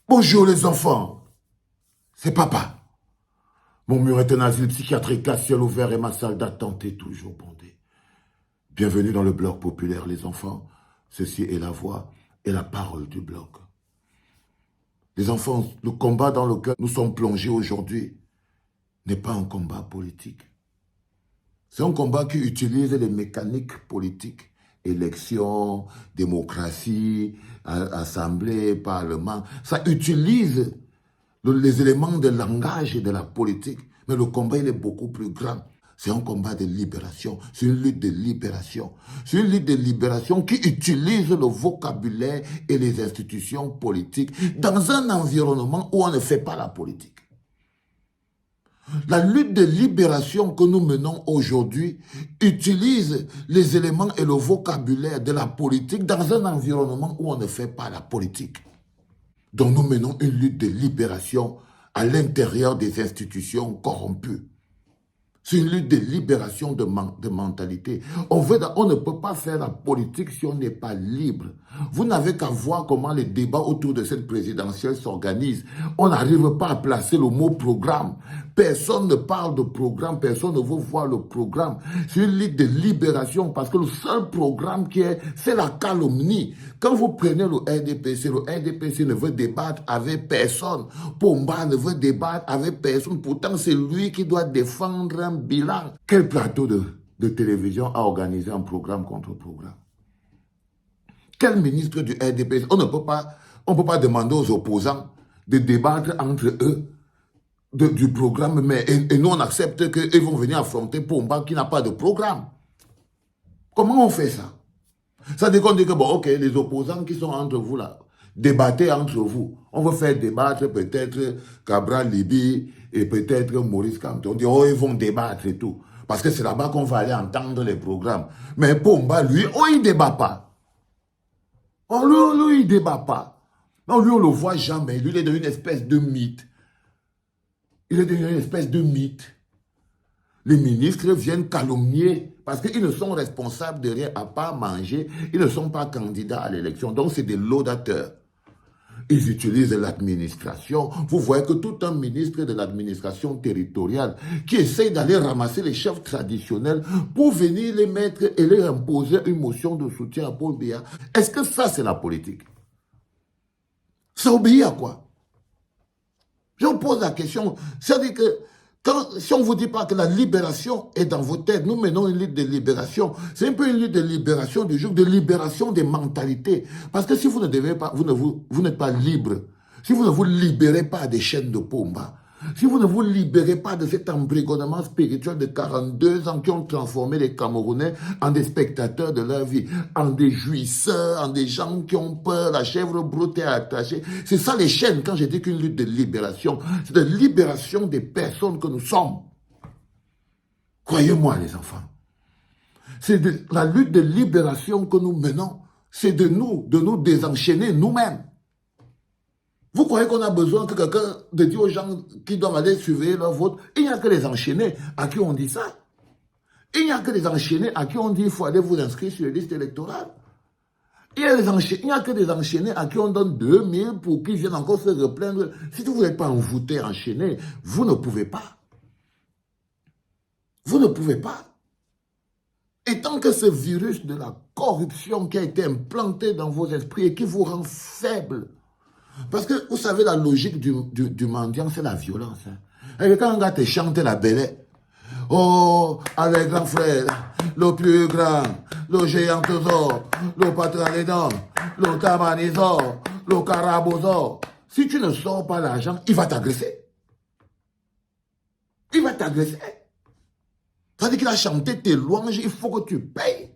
Bonjour les enfants, c'est papa. Mon mur est un asile psychiatrique à ciel ouvert et ma salle d'attente est toujours bondée. Bienvenue dans le bloc populaire les enfants. Ceci est la voix et la parole du bloc. Les enfants, le combat dans lequel nous sommes plongés aujourd'hui n'est pas un combat politique. C'est un combat qui utilise les mécaniques politiques. Élections, démocratie, assemblée, parlement. Ça utilise les éléments de langage et de la politique. Mais le combat, il est beaucoup plus grand. C'est un combat de libération. C'est une lutte de libération. C'est une lutte de libération qui utilise le vocabulaire et les institutions politiques dans un environnement où on ne fait pas la politique. La lutte de libération que nous menons aujourd'hui utilise les éléments et le vocabulaire de la politique dans un environnement où on ne fait pas la politique. Donc nous menons une lutte de libération à l'intérieur des institutions corrompues. C'est une lutte de libération de mentalité. On ne peut pas faire la politique si on n'est pas libre. Vous n'avez qu'à voir comment les débats autour de cette présidentielle s'organisent. On n'arrive pas à placer le mot programme. Personne ne parle de programme, personne ne veut voir le programme. C'est une lutte de libération parce que le seul programme qui est, c'est la calomnie. Quand vous prenez le RDPC ne veut débattre avec personne. Pomba ne veut débattre avec personne. Pourtant, c'est lui qui doit défendre un bilan. Quel plateau de télévision a organisé un programme contre programme? Quel ministre du RDPC? On ne peut pas demander aux opposants de débattre entre eux du programme, et nous on accepte qu'ils vont venir affronter Pomba qui n'a pas de programme. Comment on fait ça? Ça dit qu'on dit que, bon, ok, les opposants qui sont entre vous là, débattez entre vous. On veut faire débattre peut-être Cabral Libi et peut-être Maurice Kamto. On dit, oh, ils vont débattre et tout. Parce que c'est là-bas qu'on va aller entendre les programmes. Mais Pomba, lui, oh, il ne débat pas. Oh, lui, il ne débat pas. Non, lui, on ne le voit jamais. Lui, il est devenu une espèce de mythe. Il est devenu une espèce de mythe. Les ministres viennent calomnier parce qu'ils ne sont responsables de rien à part manger. Ils ne sont pas candidats à l'élection. Donc, c'est des laudateurs. Ils utilisent l'administration. Vous voyez que tout un ministre de l'administration territoriale qui essaye d'aller ramasser les chefs traditionnels pour venir les mettre et leur imposer une motion de soutien à Paul Biya. Est-ce que ça, c'est la politique? Ça obéit à quoi? Je vous pose la question. C'est-à-dire que si on ne vous dit pas que la libération est dans vos têtes, nous menons une lutte de libération. C'est un peu une lutte de libération du jour, de libération des mentalités. Parce que si vous ne devez pas, vous n'êtes pas libre, si vous ne vous libérez pas des chaînes de Pomba, si vous ne vous libérez pas de cet embrigadement spirituel de 42 ans qui ont transformé les Camerounais en des spectateurs de leur vie, en des jouisseurs, en des gens qui ont peur, la chèvre broutée attachée. C'est ça les chaînes quand j'ai dit qu'une lutte de libération. C'est de libération des personnes que nous sommes. Croyez-moi les enfants. C'est la lutte de libération que nous menons. C'est de nous désenchaîner nous-mêmes. Vous croyez qu'on a besoin que quelqu'un de dire aux gens qui doivent aller surveiller leur vote? Il n'y a que les enchaînés à qui on dit ça. Il n'y a que les enchaînés à qui on dit qu'il faut aller vous inscrire sur les listes électorales. Il n'y a que des enchaînés à qui on donne 2000 pour qu'ils viennent encore se replaindre. Si vous n'êtes pas envoûté, enchaîné, vous ne pouvez pas. Vous ne pouvez pas. Et tant que ce virus de la corruption qui a été implanté dans vos esprits et qui vous rend faible, parce que vous savez, la logique du mendiant, c'est la violence. Hein. Et quand un gars te chante la belle, oh, avec grand frère, le plus grand, le géant trésor, le patron des dents, le tabanisor, le carabosor. Si tu ne sors pas l'argent, il va t'agresser. Il va t'agresser. C'est-à-dire qu'il a chanté tes louanges, il faut que tu payes.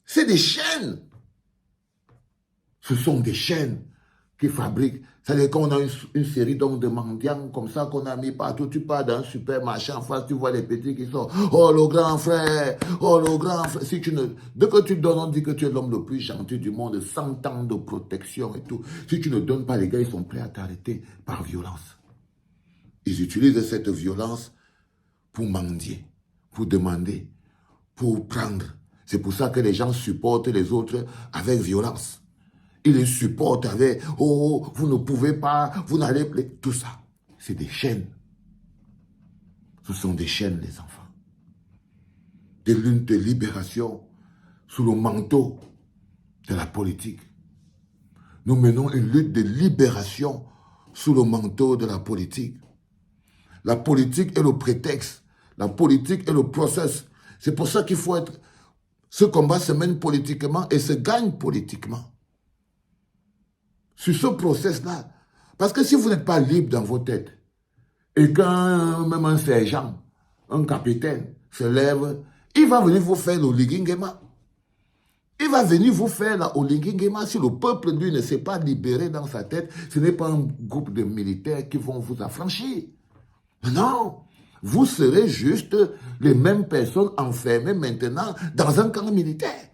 C'est des chaînes. Ce sont des chaînes qui fabriquent. C'est-à-dire qu'on a une série donc de mendiants comme ça qu'on a mis partout. Tu pars dans un supermarché en face, tu vois les petits qui sont « Oh, le grand frère! Oh, le grand frère! » Dès que tu donnes, on dit que tu es l'homme le plus gentil du monde, 100 ans de protection et tout. Si tu ne donnes pas, les gars, ils sont prêts à t'arrêter par violence. Ils utilisent cette violence pour mendier, pour demander, pour prendre. C'est pour ça que les gens supportent les autres avec violence. il les supporte avec « Oh, vous ne pouvez pas, vous n'allez plus... » Tout ça, c'est des chaînes. Ce sont des chaînes, les enfants. Des luttes de libération sous le manteau de la politique. Nous menons une lutte de libération sous le manteau de la politique. La politique est le prétexte. La politique est le process. C'est pour ça qu'il faut être... Ce combat se mène politiquement et se gagne politiquement. Sur ce process-là. Parce que si vous n'êtes pas libre dans vos têtes, et quand même un sergent, un capitaine se lève, il va venir vous faire le Ligingema. Il va venir vous faire la Olingingema. Si le peuple, lui, ne s'est pas libéré dans sa tête, ce n'est pas un groupe de militaires qui vont vous affranchir. Non, vous serez juste les mêmes personnes enfermées maintenant dans un camp militaire.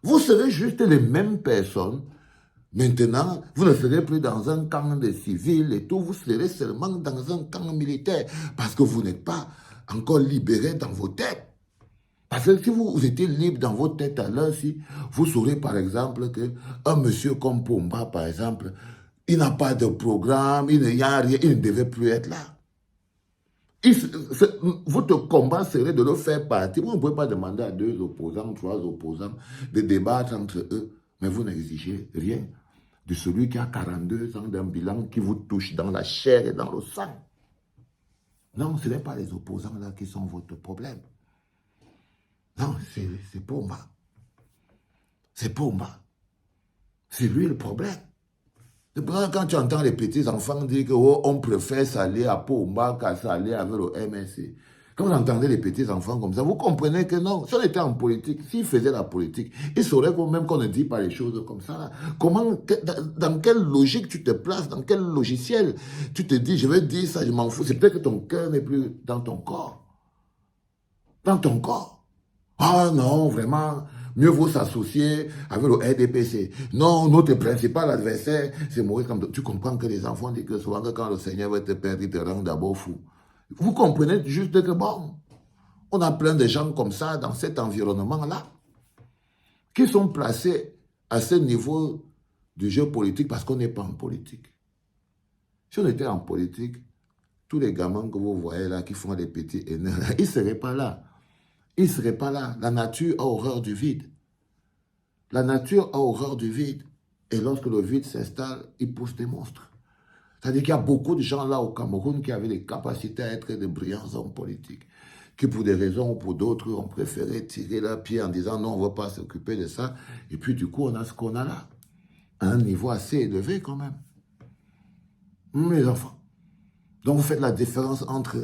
Vous serez juste les mêmes personnes. Maintenant, vous ne serez plus dans un camp de civils et tout, vous serez seulement dans un camp militaire parce que vous n'êtes pas encore libéré dans vos têtes. Parce que si vous étiez libre dans votre tête à l'heure-ci, vous saurez par exemple qu'un monsieur comme Pomba, par exemple, il n'a pas de programme, il n'y a rien, il ne devait plus être là. Votre combat serait de le faire partir. Vous ne pouvez pas demander à 2 opposants, 3 opposants de débattre entre eux, mais vous n'exigez rien de celui qui a 42 ans d'un bilan qui vous touche dans la chair et dans le sang. Non, ce n'est pas les opposants là qui sont votre problème. Non, c'est Pomba. C'est Pomba. C'est lui le problème. C'est pour ça que quand tu entends les petits enfants dire que oh, on préfère s'allier à Pomba qu'à s'allier avec le MSC. Quand vous entendez les petits enfants comme ça, vous comprenez que non, si on était en politique, s'ils faisaient la politique, ils sauraient même qu'on ne dit pas les choses comme ça. Là. Comment, dans quelle logique tu te places, dans quel logiciel tu te dis, je vais dire ça, je m'en fous. C'est peut-être que ton cœur n'est plus dans ton corps. Dans ton corps. Ah non, vraiment, mieux vaut s'associer avec le RDPC. Non, notre principal adversaire, c'est Maurice Kamto. Tu comprends que les enfants disent que souvent que quand le Seigneur va te perdre, il te rend d'abord fou. Vous comprenez juste que bon, on a plein de gens comme ça dans cet environnement-là qui sont placés à ce niveau du jeu politique parce qu'on n'est pas en politique. Si on était en politique, tous les gamins que vous voyez là qui font des petits haineux, ils ne seraient pas là. Ils ne seraient pas là. La nature a horreur du vide. La nature a horreur du vide. Et lorsque le vide s'installe, il pousse des monstres. C'est-à-dire qu'il y a beaucoup de gens là au Cameroun qui avaient des capacités à être de brillants hommes politiques, qui pour des raisons ou pour d'autres ont préféré tirer leur pied en disant non, on ne va pas s'occuper de ça. Et puis du coup, on a ce qu'on a là. À un niveau assez élevé quand même. Mes enfants. Donc vous faites la différence entre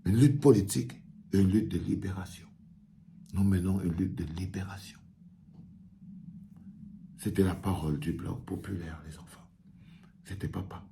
une lutte politique et une lutte de libération. Nous menons une lutte de libération. C'était la parole du Bloc populaire, les enfants. C'était papa.